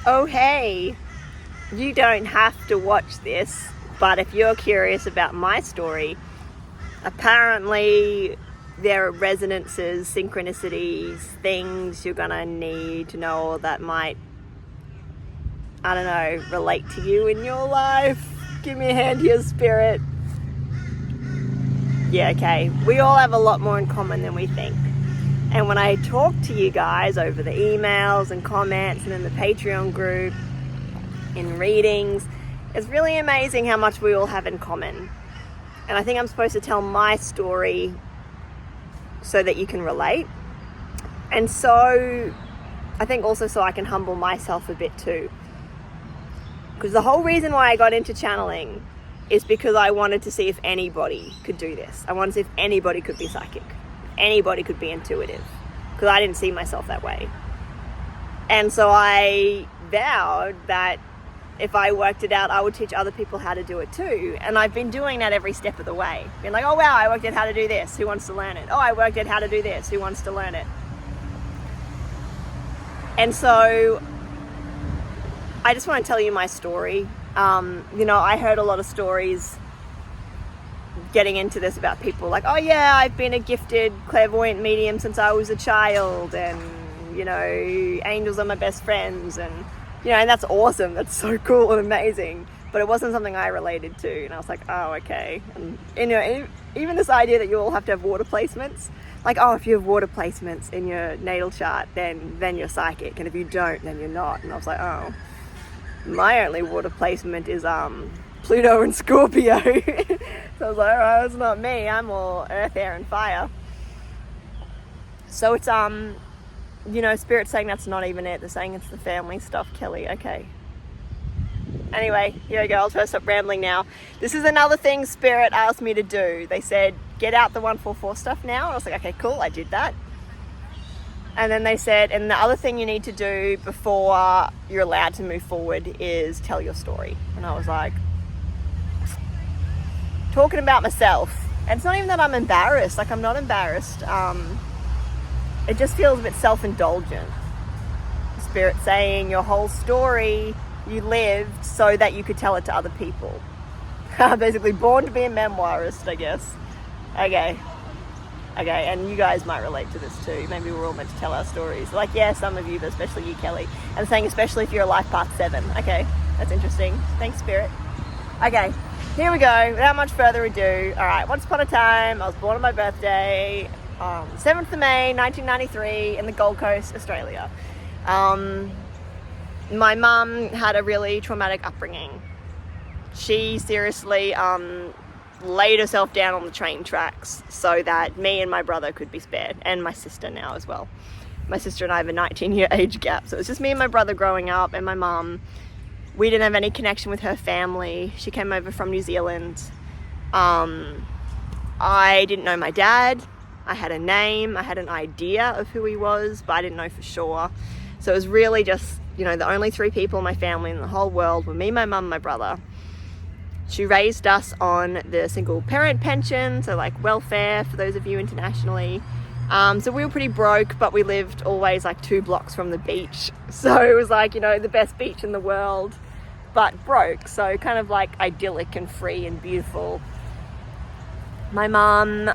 Oh hey, you don't have to watch this, but if you're curious about my story, apparently there are resonances, synchronicities, things you're gonna need to know that might, I don't know, relate to you in your life. Give me a hand here, spirit. Yeah, okay. We all have a lot more in common than we think. And when I talk to you guys over the emails and comments and in the Patreon group, in readings, it's really amazing how much we all have in common. And I think I'm supposed to tell my story so that you can relate. And so I think also so I can humble myself a bit too. Because the whole reason why I got into channeling is because I wanted to see if anybody could do this. I wanted to see if anybody could be psychic. Anybody could be intuitive, because I didn't see myself that way. And so I vowed that if I worked it out, I would teach other people how to do it too. And I've been doing that every step of the way. Been like, oh wow, I worked out how to do this. Who wants to learn it? Oh, I worked out how to do this. Who wants to learn it? And so I just want to tell you my story. I heard a lot of stories getting into this about people like, oh yeah, I've been a gifted clairvoyant medium since I was a child, and angels are my best friends, and and that's awesome, that's so cool and amazing, but it wasn't something I related to. And I was like, oh, okay. And even this idea that you all have to have water placements, like, oh, if you have water placements in your natal chart, then you're psychic, and if you don't, then you're not. And I was like, oh, my only water placement is Pluto and Scorpio. So I was like, oh, it's not me. I'm all earth, air, and fire. So it's, Spirit's saying that's not even it. They're saying it's the family stuff, Kelly. Okay. Anyway, here we go. I'll try to stop rambling now. This is another thing Spirit asked me to do. They said, get out the 144 stuff now. And I was like, okay, cool. I did that. And then they said, and the other thing you need to do before you're allowed to move forward is tell your story. And I was like, talking about myself. And it's not even that I'm embarrassed. Like, I'm not embarrassed. It just feels a bit self-indulgent. Spirit saying your whole story you lived so that you could tell it to other people. Basically born to be a memoirist, I guess. Okay, and you guys might relate to this too. Maybe we're all meant to tell our stories. Like, yeah, some of you, but especially you, Kelly. And saying especially if you're a life path 7. Okay, that's interesting. Thanks, Spirit. Okay, here we go. Without much further ado. All right, once upon a time, I was born on my birthday, 7th of May, 1993, in the Gold Coast, Australia. My mum had a really traumatic upbringing. She seriously laid herself down on the train tracks so that me and my brother could be spared, and my sister now as well. My sister and I have a 19-year age gap, so it was just me and my brother growing up, and my mum. We didn't have any connection with her family. She came over from New Zealand. I didn't know my dad. I had a name, I had an idea of who he was, but I didn't know for sure. So it was really just, the only 3 people in my family in the whole world were me, my mum, my brother. She raised us on the single parent pension, so like welfare for those of you internationally. So we were pretty broke, but we lived always like 2 blocks from the beach. So it was like, the best beach in the world, but broke. So kind of like idyllic and free and beautiful. My mum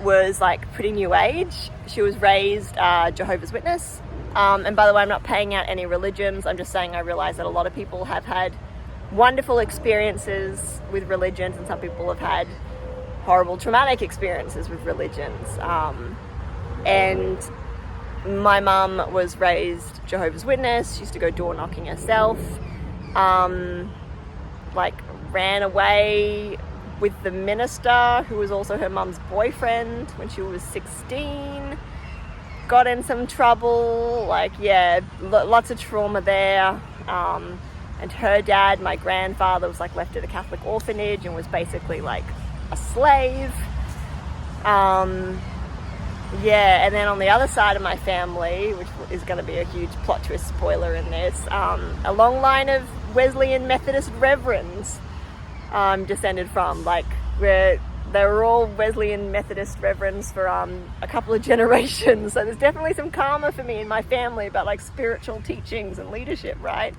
was like pretty new age. She was raised Jehovah's Witness. And by the way, I'm not paying out any religions. I'm just saying I realize that a lot of people have had wonderful experiences with religions, and some people have had horrible traumatic experiences with religions. And my mum was raised Jehovah's Witness. She used to go door knocking herself. Ran away with the minister, who was also her mum's boyfriend, when she was 16. Got in some trouble, lots of trauma there. And her dad, my grandfather, was left at a Catholic orphanage and was basically a slave. And then on the other side of my family, which is going to be a huge plot twist spoiler in this, a long line of Wesleyan Methodist reverends descended from. We're they were all Wesleyan Methodist reverends for a couple of generations. So there's definitely some karma for me and my family about like spiritual teachings and leadership, right?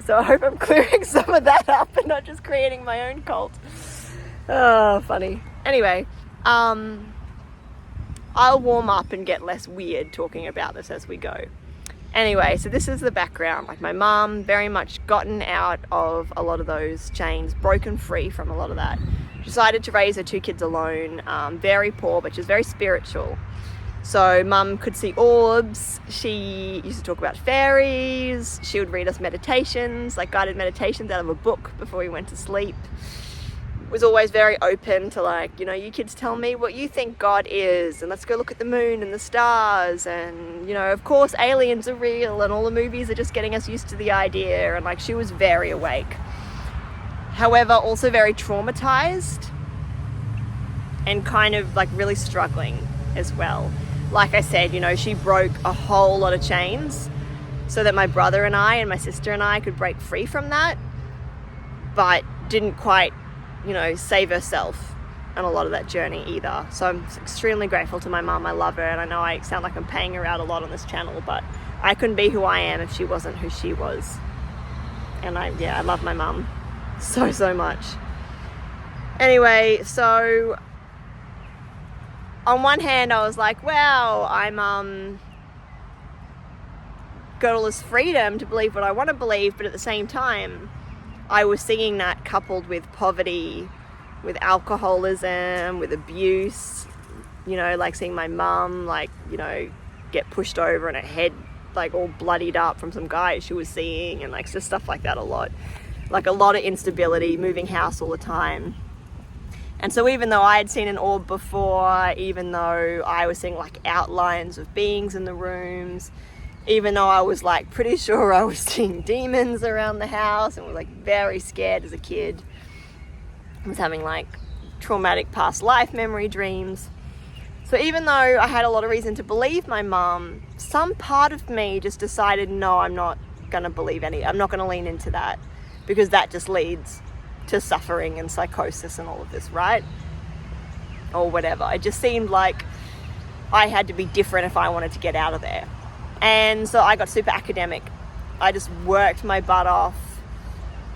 So I hope I'm clearing some of that up and not just creating my own cult. Oh, funny. Anyway, I'll warm up and get less weird talking about this as we go. Anyway, so this is the background. Like, my mum very much gotten out of a lot of those chains, broken free from a lot of that. Decided to raise her 2 kids alone, very poor, but she's very spiritual. So mum could see orbs. She used to talk about fairies. She would read us meditations, like guided meditations out of a book before we went to sleep. Was always very open to, like, you know, you kids tell me what you think God is, and let's go look at the moon and the stars, and, you know, of course aliens are real, and all the movies are just getting us used to the idea. And like, she was very awake, however also very traumatized and kind of like really struggling as well. Like I said, you know, she broke a whole lot of chains so that my brother and I and my sister and I could break free from that, but didn't quite, you know, save herself on a lot of that journey either. So I'm extremely grateful to my mum. I love her, and I know I sound like I'm paying her out a lot on this channel, but I couldn't be who I am if she wasn't who she was. And I love my mum so much. Anyway, so on one hand I was like, wow, I'm got all this freedom to believe what I want to believe, but at the same time I was seeing that coupled with poverty, with alcoholism, with abuse, you know, like seeing my mum, like, you know, get pushed over and her head like all bloodied up from some guy she was seeing, and like just stuff like that a lot. Like a lot of instability, moving house all the time. And so even though I had seen an orb before, even though I was seeing like outlines of beings in the rooms, even though I was like pretty sure I was seeing demons around the house and was like very scared as a kid, I was having like traumatic past life memory dreams. So even though I had a lot of reason to believe my mum, some part of me just decided, no, I'm not going to believe I'm not going to lean into that, because that just leads to suffering and psychosis and all of this, right? Or whatever. It just seemed like I had to be different if I wanted to get out of there. And so I got super academic. I just worked my butt off,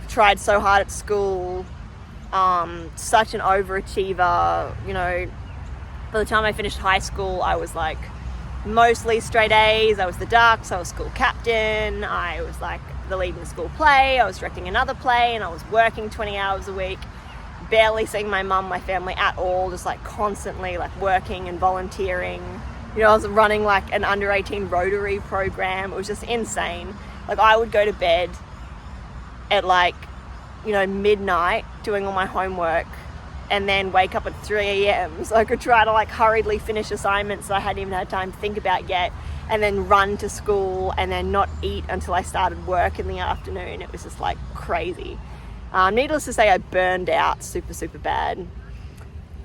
tried so hard at school, such an overachiever. You know, by the time I finished high school, I was like mostly straight A's. I was the Ducks, I was school captain, I was like the lead in the school play, I was directing another play, and I was working 20 hours a week, barely seeing my mum, my family at all, just like constantly like working and volunteering. You know, I was running like an under 18 Rotary program. It was just insane. Like, I would go to bed at like, you know, midnight doing all my homework, and then wake up at 3 a.m. so I could try to like hurriedly finish assignments that I hadn't even had time to think about yet, and then run to school and then not eat until I started work in the afternoon. It was just like crazy. Needless to say, I burned out super bad.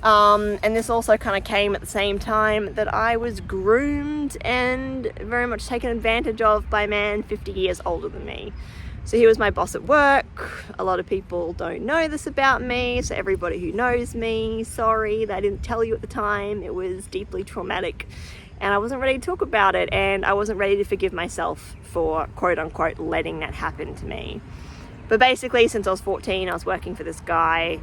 And this also kind of came at the same time that I was groomed and very much taken advantage of by a man 50 years older than me. So he was my boss at work. A lot of people don't know this about me, so everybody who knows me, sorry that I didn't tell you at the time. It was deeply traumatic, and I wasn't ready to talk about it, and I wasn't ready to forgive myself for quote unquote letting that happen to me. But basically, since I was 14, I was working for this guy.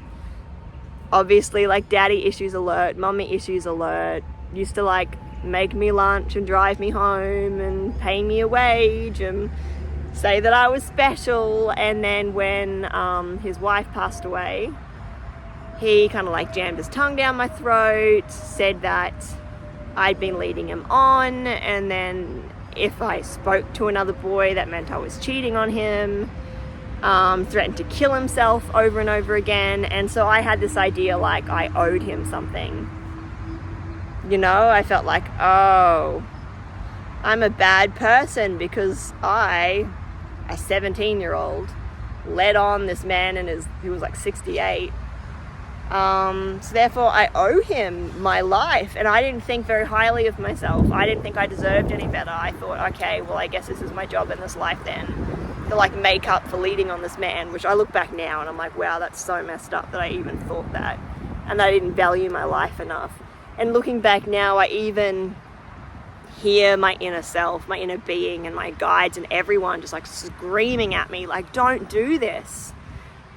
Obviously, like, daddy issues alert, mommy issues alert, used to like make me lunch and drive me home and pay me a wage and say that I was special. And then when his wife passed away, he kind of like jammed his tongue down my throat, said that I'd been leading him on, and then if I spoke to another boy, that meant I was cheating on him. Threatened to kill himself over and over again. And so I had this idea like I owed him something. You know, I felt like, oh, I'm a bad person because I, a 17-year-old, led on this man who was like 68. So therefore I owe him my life, and I didn't think very highly of myself. I didn't think I deserved any better. I thought, okay, well, I guess this is my job in this life then, to like make up for leading on this man, which I look back now and I'm like, wow, that's so messed up that I even thought that. and that I didn't value my life enough. And looking back now, I even hear my inner self, my inner being, and my guides and everyone just like screaming at me, like, don't do this.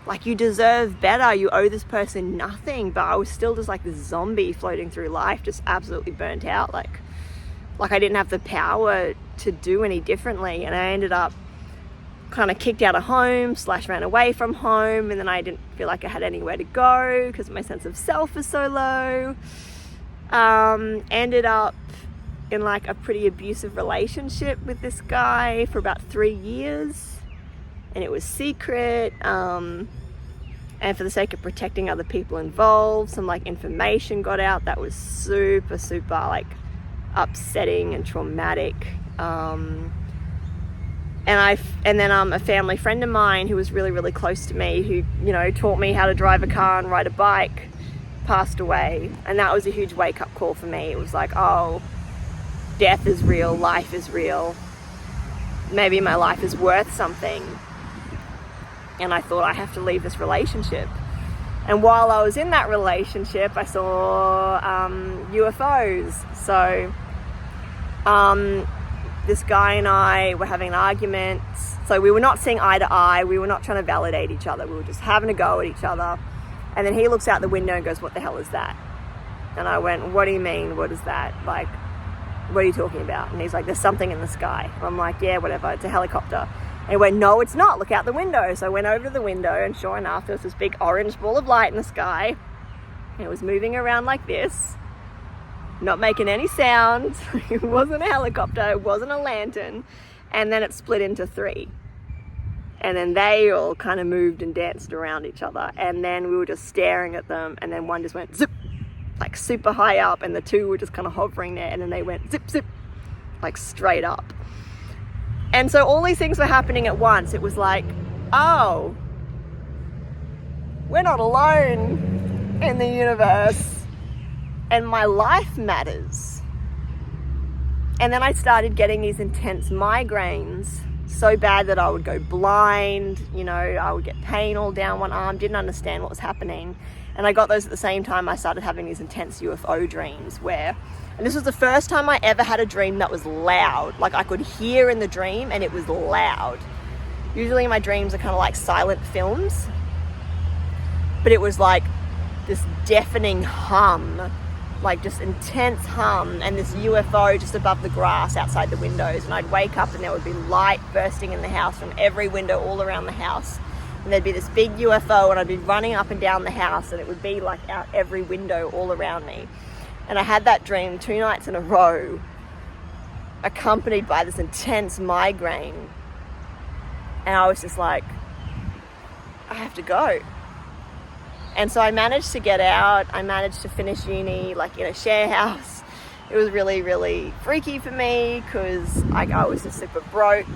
Like, you deserve better. You owe this person nothing. But I was still just like this zombie floating through life, just absolutely burnt out. Like I didn't have the power to do any differently. And I ended up kind of kicked out of home / ran away from home. And then I didn't feel like I had anywhere to go because my sense of self was so low. Ended up in like a pretty abusive relationship with this guy for about 3 years, and it was secret, and for the sake of protecting other people involved, some like information got out that was super like upsetting and traumatic. And then a family friend of mine who was really close to me, who, you know, taught me how to drive a car and ride a bike, passed away. And that was a huge wake-up call for me. It was like, oh, death is real, life is real. Maybe my life is worth something. And I thought, I have to leave this relationship. And while I was in that relationship, I saw UFOs. So this guy and I were having an argument. So we were not seeing eye to eye. We were not trying to validate each other. We were just having a go at each other. And then he looks out the window and goes, what the hell is that? And I went, what do you mean? What is that? Like, what are you talking about? And he's like, there's something in the sky. And I'm like, yeah, whatever, it's a helicopter. And he went, no, it's not, look out the window. So I went over to the window, and sure enough, there was this big orange ball of light in the sky. And it was moving around like this, not making any sound. It wasn't a helicopter, it wasn't a lantern. And then it split into 3. And then they all kind of moved and danced around each other. And then we were just staring at them, and then one just went zip, like super high up, and the 2 were just kind of hovering there, and then they went zip, like straight up. And so all these things were happening at once. It was like, oh, we're not alone in the universe, and my life matters. And then I started getting these intense migraines, so bad that I would go blind, you know, I would get pain all down one arm, didn't understand what was happening. And I got those at the same time I started having these intense UFO dreams where, and this was the first time I ever had a dream that was loud. Like, I could hear in the dream and it was loud. Usually my dreams are kind of like silent films, but it was like this deafening hum, like just intense hum, and this UFO just above the grass outside the windows. And I'd wake up and there would be light bursting in the house from every window all around the house. And there'd be this big UFO, and I'd be running up and down the house, and it would be like out every window all around me. And I had that dream 2 nights in a row, accompanied by this intense migraine. And I was just like, I have to go. And so I managed to get out. I managed to finish uni like in a share house. It was really freaky for me because I was just super broke,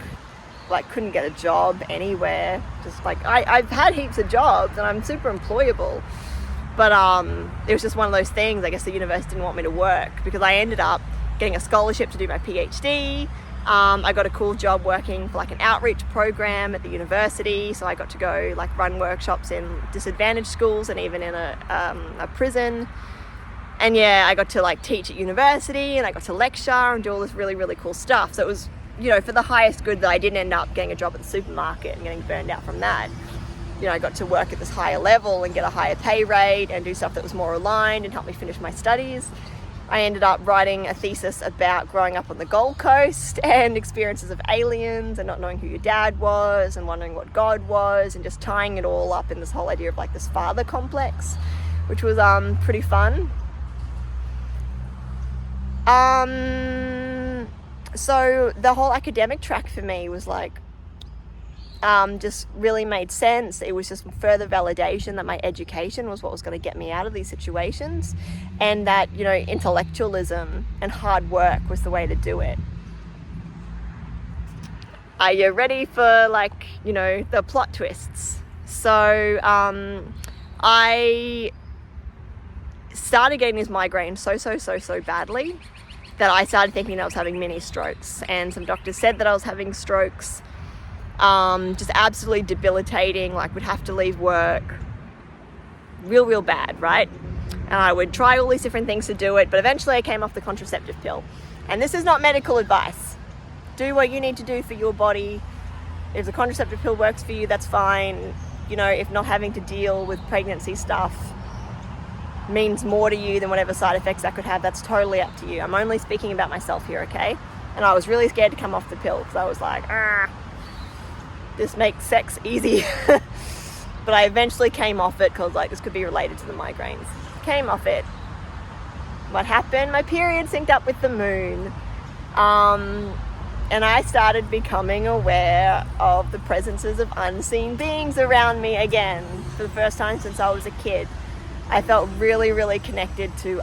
like couldn't get a job anywhere. Just like I've had heaps of jobs and I'm super employable, but it was just one of those things. I guess the universe didn't want me to work, because I ended up getting a scholarship to do my PhD. I got a cool job working for like an outreach program at the university, so I got to go like run workshops in disadvantaged schools and even in a prison. And yeah, I got to like teach at university, and I got to lecture and do all this really cool stuff. So it was, you know, for the highest good that I didn't end up getting a job at the supermarket and getting burned out from that. You know, I got to work at this higher level and get a higher pay rate and do stuff that was more aligned and help me finish my studies. I ended up writing a thesis about growing up on the Gold Coast and experiences of aliens and not knowing who your dad was and wondering what God was, and just tying it all up in this whole idea of like this father complex, which was pretty fun. So the whole academic track for me was like, just really made sense. It was just further validation that my education was what was going to get me out of these situations, and that, you know, intellectualism and hard work was the way to do it. Are you ready for, like, you know, the plot twists? So I started getting these migraines so badly that I started thinking I was having mini strokes, and some doctors said that I was having strokes. Just absolutely debilitating, like would have to leave work, real bad, right? And I would try all these different things to do it, but eventually I came off the contraceptive pill. And this is not medical advice. Do what you need to do for your body. If the contraceptive pill works for you, that's fine. You know, if not having to deal with pregnancy stuff means more to you than whatever side effects that could have, that's totally up to you. I'm only speaking about myself here, okay? And I was really scared to come off the pill because I was like, this makes sex easy. But I eventually came off it because like this could be related to the migraines. Came off it. What happened? My period synced up with the moon. And I started becoming aware of the presences of unseen beings around me again for the first time since I was a kid. I felt really, really connected to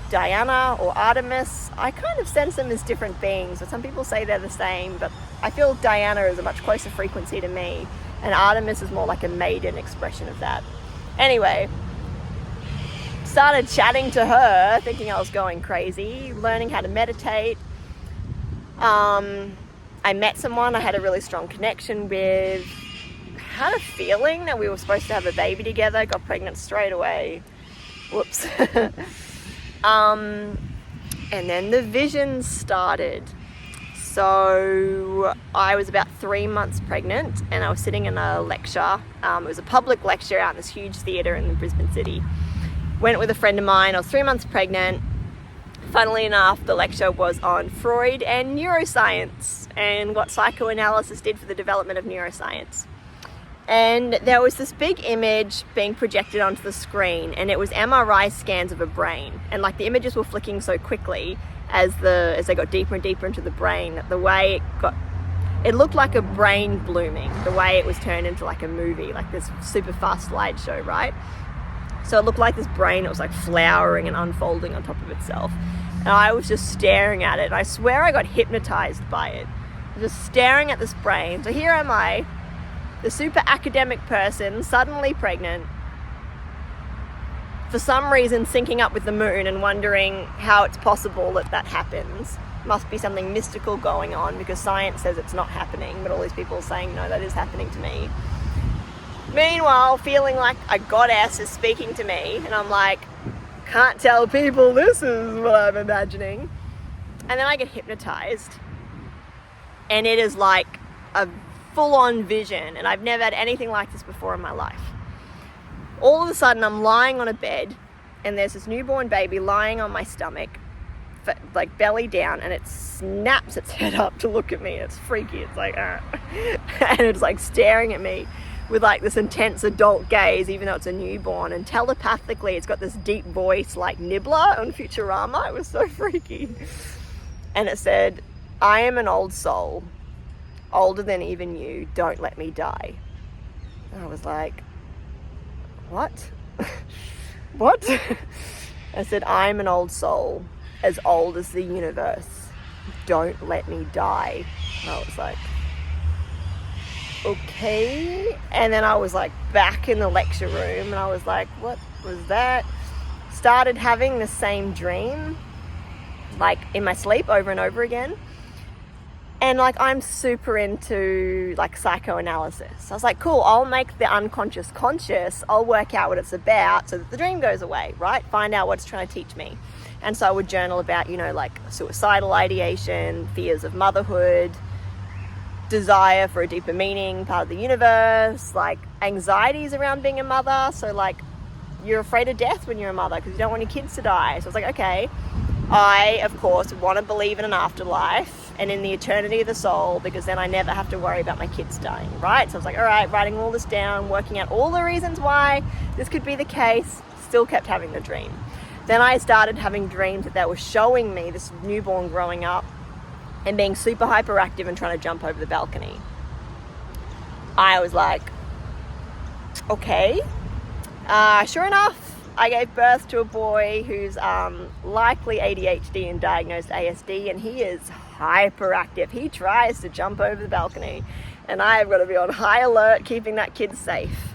Diana or Artemis. I kind of sense them as different beings, but some people say they're the same, but I feel Diana is a much closer frequency to me, and Artemis is more like a maiden expression of that. Anyway, started chatting to her, thinking I was going crazy, learning how to meditate. I met someone I had a really strong connection with, had a feeling that we were supposed to have a baby together, got pregnant straight away. Whoops. And then the visions started. So I was about 3 months pregnant and I was sitting in a lecture. It was a public lecture out in this huge theatre in the Brisbane city. Went with a friend of mine. I was 3 months pregnant. Funnily enough, the lecture was on Freud and neuroscience and what psychoanalysis did for the development of neuroscience. And there was this big image being projected onto the screen, and it was MRI scans of a brain. And like the images were flicking so quickly as they got deeper and deeper into the brain, the way it looked like a brain blooming, the way it was turned into like a movie, like this super fast slideshow, right? So it looked like this brain, it was like flowering and unfolding on top of itself. And I was just staring at it. And I swear I got hypnotized by it. I was just staring at this brain. So here am I, the super academic person, suddenly pregnant, for some reason syncing up with the moon and wondering how it's possible that that happens. Must be something mystical going on because science says it's not happening, but all these people are saying, no, that is happening to me. Meanwhile, feeling like a goddess is speaking to me, and I'm like, can't tell people this is what I'm imagining. And then I get hypnotized, and it is like a full-on vision, and I've never had anything like this before in my life. All of a sudden, I'm lying on a bed, and there's this newborn baby lying on my stomach, like belly down, and it snaps its head up to look at me. It's freaky. It's like, and it's like staring at me with like this intense adult gaze, even though it's a newborn, and telepathically it's got this deep voice like Nibbler on Futurama. It was so freaky. And it said, I am an old soul, older than even you, don't let me die. And I was like, what? What? I said, I'm an old soul, as old as the universe, don't let me die. And I was like, okay. And then I was like back in the lecture room, and I was like, what was that? Started having the same dream, like in my sleep over and over again. And like, I'm super into like psychoanalysis. I was like, cool, I'll make the unconscious conscious. I'll work out what it's about so that the dream goes away, right? Find out what it's trying to teach me. And so I would journal about, you know, like suicidal ideation, fears of motherhood, desire for a deeper meaning, part of the universe, like anxieties around being a mother. So like, you're afraid of death when you're a mother because you don't want your kids to die. So I was like, okay, I, of course, want to believe in an afterlife and in the eternity of the soul, because then I never have to worry about my kids dying, right? So I was like, all right, writing all this down, working out all the reasons why this could be the case, still kept having the dream. Then I started having dreams that were showing me this newborn growing up and being super hyperactive and trying to jump over the balcony. I was like, okay. Sure enough, I gave birth to a boy who's likely ADHD and diagnosed ASD, and he is hyperactive. He tries to jump over the balcony, and I've got to be on high alert, keeping that kid safe.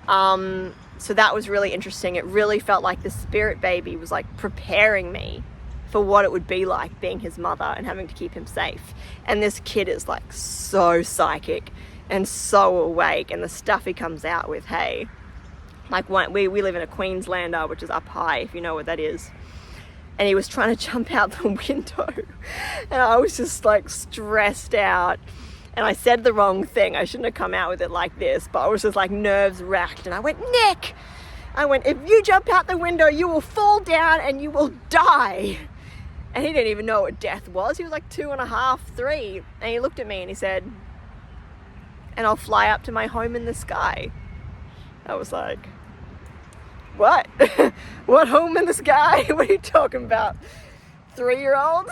So that was really interesting. It really felt like the spirit baby was like preparing me for what it would be like being his mother and having to keep him safe. And this kid is like so psychic and so awake, and the stuff he comes out with, hey, Like we live in a Queenslander, which is up high, if you know what that is. And he was trying to jump out the window. And I was just like stressed out. And I said the wrong thing. I shouldn't have come out with it like this, but I was just like nerves racked. And I went, Nick, if you jump out the window, you will fall down and you will die. And he didn't even know what death was. He was like 2.5, 3. And he looked at me and he said, and I'll fly up to my home in the sky. I was like, what? What home in the sky? What are you talking about? 3-year-old?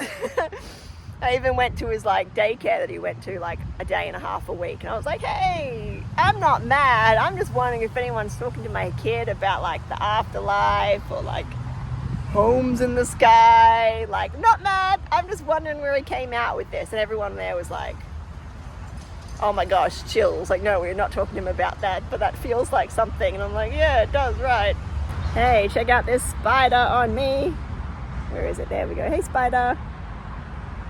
I even went to his like daycare that he went to like a day and a half a week. And I was like, hey, I'm not mad. I'm just wondering if anyone's talking to my kid about like the afterlife or like homes in the sky. Like, not mad. I'm just wondering where he came out with this. And everyone there was like, oh my gosh, chills. Like, no, we're not talking to him about that, but that feels like something. And I'm like, yeah, it does, right. Hey, check out this spider on me. Where is it? There we go. Hey, spider.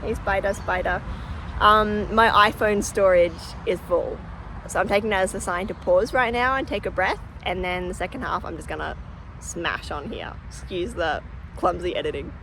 Hey, spider. My iPhone storage is full. So I'm taking that as a sign to pause right now and take a breath. And then the second half, I'm just gonna smash on here. Excuse the clumsy editing.